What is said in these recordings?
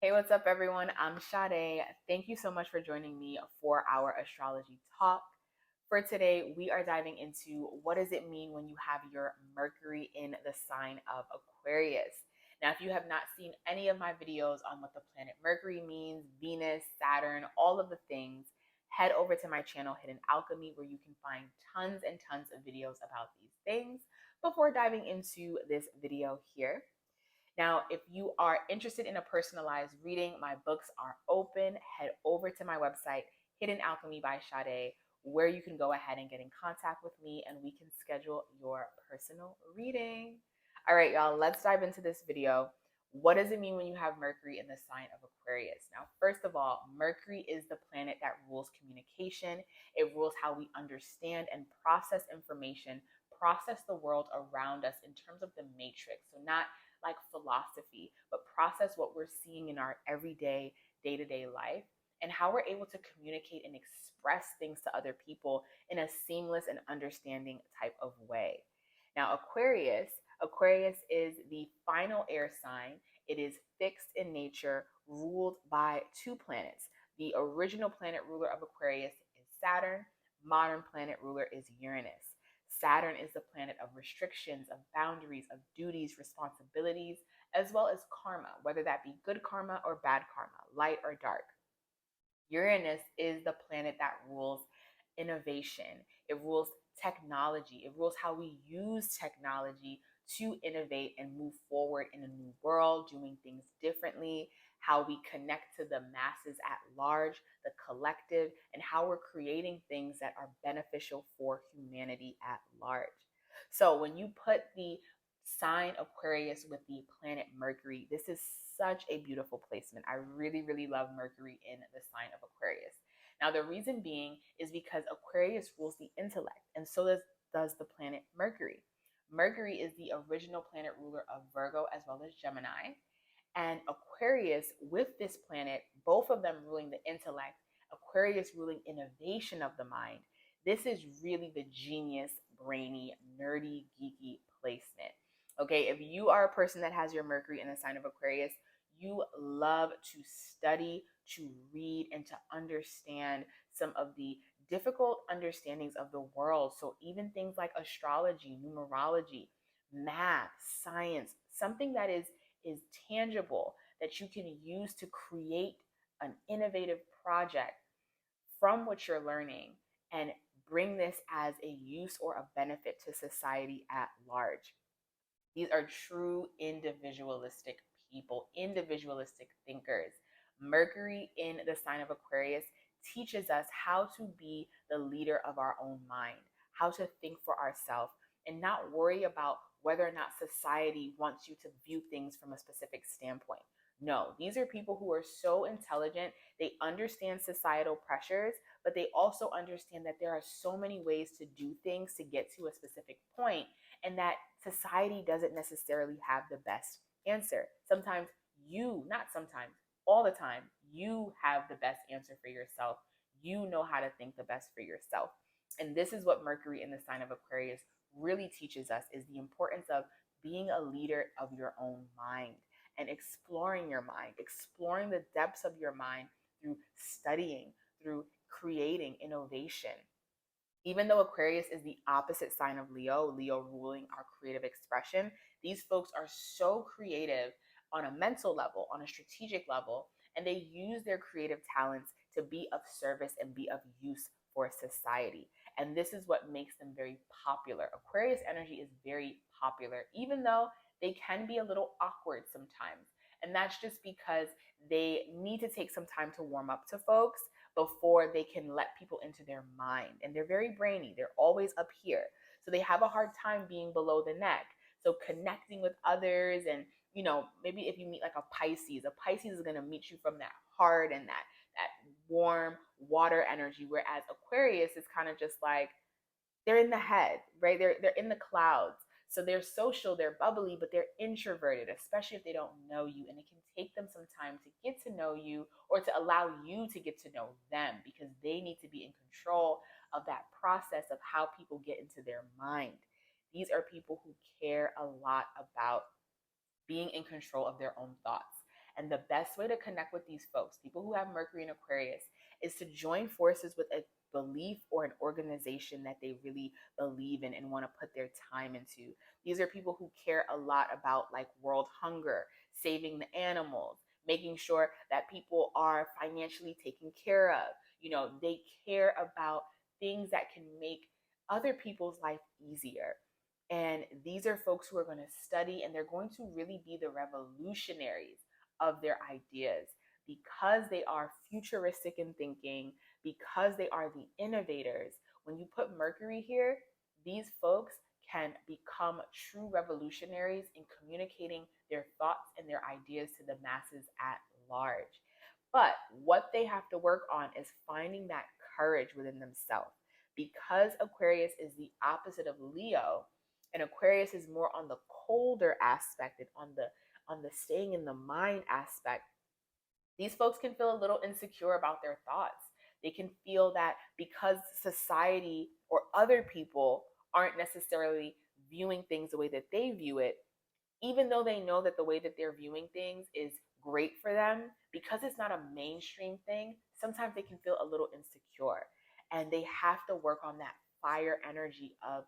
Hey, what's up, everyone? I'm Sade. Thank you so much for joining me for our astrology talk. For today, we are diving into what does it mean when you have your Mercury in the sign of Aquarius. Now, if you have not seen any of my videos on what the planet Mercury means, Venus, Saturn, all of the things, head over to my channel, Hidden Alchemy, where you can find tons and tons of videos about these things before diving into this video here. Now, if you are interested in a personalized reading, my books are open. Head over to my website, Hidden Alchemy by Sade, where you can go ahead and get in contact with me and we can schedule your personal reading. All right, y'all, let's dive into this video. What does it mean when you have Mercury in the sign of Aquarius? Now, first of all, Mercury is the planet that rules communication. It rules how we understand and process information, process the world around us in terms of the matrix. So, not like philosophy, but process what we're seeing in our everyday, day to day life and how we're able to communicate and express things to other people in a seamless and understanding type of way. Now, Aquarius is the final air sign. It is fixed in nature, ruled by two planets. The original planet ruler of Aquarius is Saturn, modern planet ruler is Uranus. Saturn is the planet of restrictions, of boundaries, of duties, responsibilities, as well as karma, whether that be good karma or bad karma, light or dark. Uranus is the planet that rules innovation. It rules technology. It rules how we use technology to innovate and move forward in a new world, doing things differently, how we connect to the masses at large, the collective, and how we're creating things that are beneficial for humanity at large. So when you put the sign Aquarius with the planet Mercury, this is such a beautiful placement. I really, really love Mercury in the sign of Aquarius. Now, the reason being is because Aquarius rules the intellect, and so does the planet Mercury. Mercury is the original planet ruler of Virgo as well as Gemini. And Aquarius, with this planet, both of them ruling the intellect, Aquarius ruling innovation of the mind. This is really the genius, brainy, nerdy, geeky placement. Okay, if you are a person that has your Mercury in the sign of Aquarius, you love to study, to read, and to understand some of the difficult understandings of the world. So, even things like astrology, numerology, math, science, something that is tangible that you can use to create an innovative project from what you're learning and bring this as a use or a benefit to society at large. These are true individualistic people, individualistic thinkers. Mercury in the sign of Aquarius teaches us how to be the leader of our own mind, how to think for ourselves, and not worry about whether or not society wants you to view things from a specific standpoint. No, these are people who are so intelligent. They understand societal pressures, but they also understand that there are so many ways to do things to get to a specific point, and that society doesn't necessarily have the best answer. Sometimes not sometimes, all the time, you have the best answer for yourself. You know how to think the best for yourself. And this is what Mercury in the sign of Aquarius really teaches us is the importance of being a leader of your own mind and exploring your mind, exploring the depths of your mind through studying, through creating innovation. Even though Aquarius is the opposite sign of Leo ruling our creative expression, these folks are so creative on a mental level, on a strategic level, and they use their creative talents to be of service and be of use for society. And this is what makes them very popular. Aquarius energy is very popular, even though they can be a little awkward sometimes. And that's just because they need to take some time to warm up to folks before they can let people into their mind. And they're very brainy, they're always up here. So they have a hard time being below the neck. So connecting with others, and maybe if you meet like a Pisces is going to meet you from that heart and that warm water energy, whereas Aquarius is kind of just like they're in the head, right? They're in the clouds. So they're social, they're bubbly, but they're introverted, especially if they don't know you. And it can take them some time to get to know you or to allow you to get to know them because they need to be in control of that process of how people get into their mind. These are people who care a lot about being in control of their own thoughts. And the best way to connect with these folks, people who have Mercury in Aquarius, is to join forces with a belief or an organization that they really believe in and want to put their time into. These are people who care a lot about like world hunger, saving the animals, making sure that people are financially taken care of. They care about things that can make other people's life easier. And these are folks who are going to study, and they're going to really be the revolutionaries of their ideas because they are futuristic in thinking, because they are the innovators. When you put Mercury here, these folks can become true revolutionaries in communicating their thoughts and their ideas to the masses at large. But what they have to work on is finding that courage within themselves. Because Aquarius is the opposite of Leo, and Aquarius is more on the colder aspect and on the staying in the mind aspect, these folks can feel a little insecure about their thoughts. They can feel that because society or other people aren't necessarily viewing things the way that they view it, even though they know that the way that they're viewing things is great for them, because it's not a mainstream thing, sometimes they can feel a little insecure. And they have to work on that fire energy of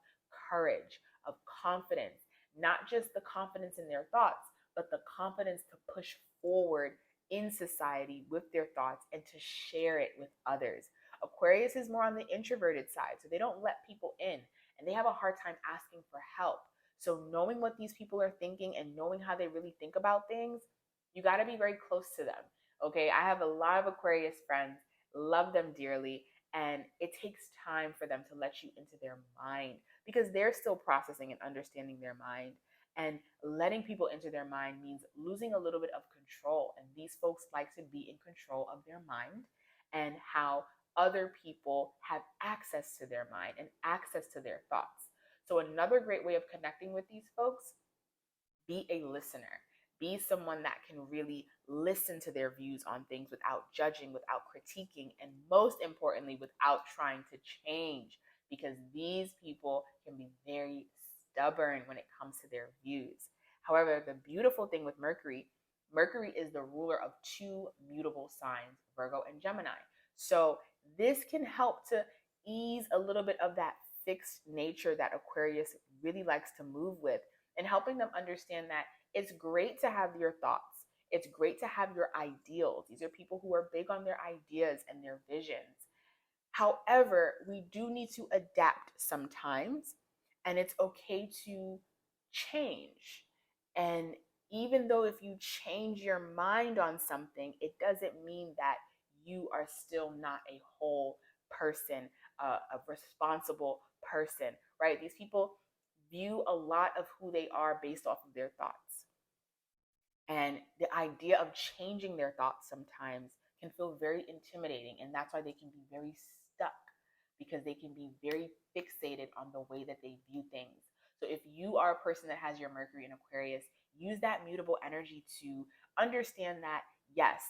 courage, of confidence, not just the confidence in their thoughts, but the confidence to push forward in society with their thoughts and to share it with others. Aquarius is more on the introverted side, so they don't let people in and they have a hard time asking for help. So knowing what these people are thinking and knowing how they really think about things, you got to be very close to them. Okay, I have a lot of Aquarius friends, love them dearly, and it takes time for them to let you into their mind because they're still processing and understanding their mind. And letting people into their mind means losing a little bit of control. And these folks like to be in control of their mind and how other people have access to their mind and access to their thoughts. So, another great way of connecting with these folks, be a listener. Be someone that can really listen to their views on things without judging, without critiquing, and most importantly, without trying to change, because these people can be very stubborn when it comes to their views. However, the beautiful thing with Mercury, Mercury is the ruler of two mutable signs, Virgo and Gemini. So this can help to ease a little bit of that fixed nature that Aquarius really likes to move with, and helping them understand that it's great to have your thoughts. It's great to have your ideals. These are people who are big on their ideas and their visions. However, we do need to adapt sometimes, and it's okay to change. And even though if you change your mind on something, it doesn't mean that you are still not a whole person, a responsible person, right? These people view a lot of who they are based off of their thoughts. And the idea of changing their thoughts sometimes can feel very intimidating. And that's why they can be very stuck, because they can be very fixated on the way that they view things. So if you are a person that has your Mercury in Aquarius, use that mutable energy to understand that, yes,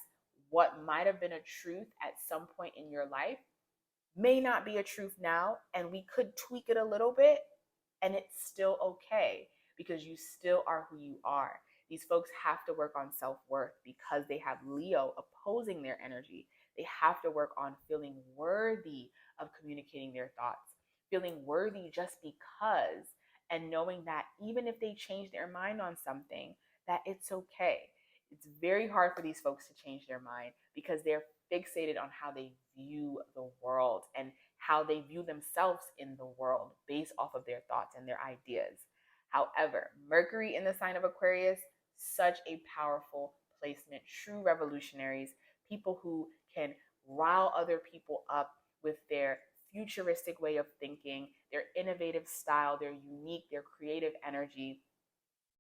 what might have been a truth at some point in your life may not be a truth now. And we could tweak it a little bit, and it's still okay because you still are who you are. These folks have to work on self worth because they have Leo opposing their energy. They have to work on feeling worthy of communicating their thoughts, feeling worthy just because, and knowing that even if they change their mind on something, that it's okay. It's very hard for these folks to change their mind because they're fixated on how they view the world and how they view themselves in the world based off of their thoughts and their ideas. However, Mercury in the sign of Aquarius, such a powerful placement, true revolutionaries, people who can rile other people up with their futuristic way of thinking, their innovative style, their unique, their creative energy,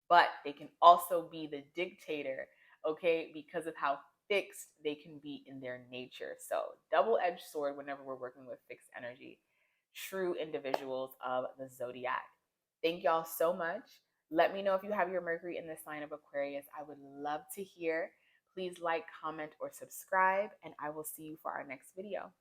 but they can also be the dictator, okay, because of how fixed they can be in their nature. So, double-edged sword whenever we're working with fixed energy. True individuals of the zodiac. Thank y'all so much. Let me know if you have your Mercury in the sign of Aquarius. I would love to hear. Please like, comment, or subscribe, and I will see you for our next video.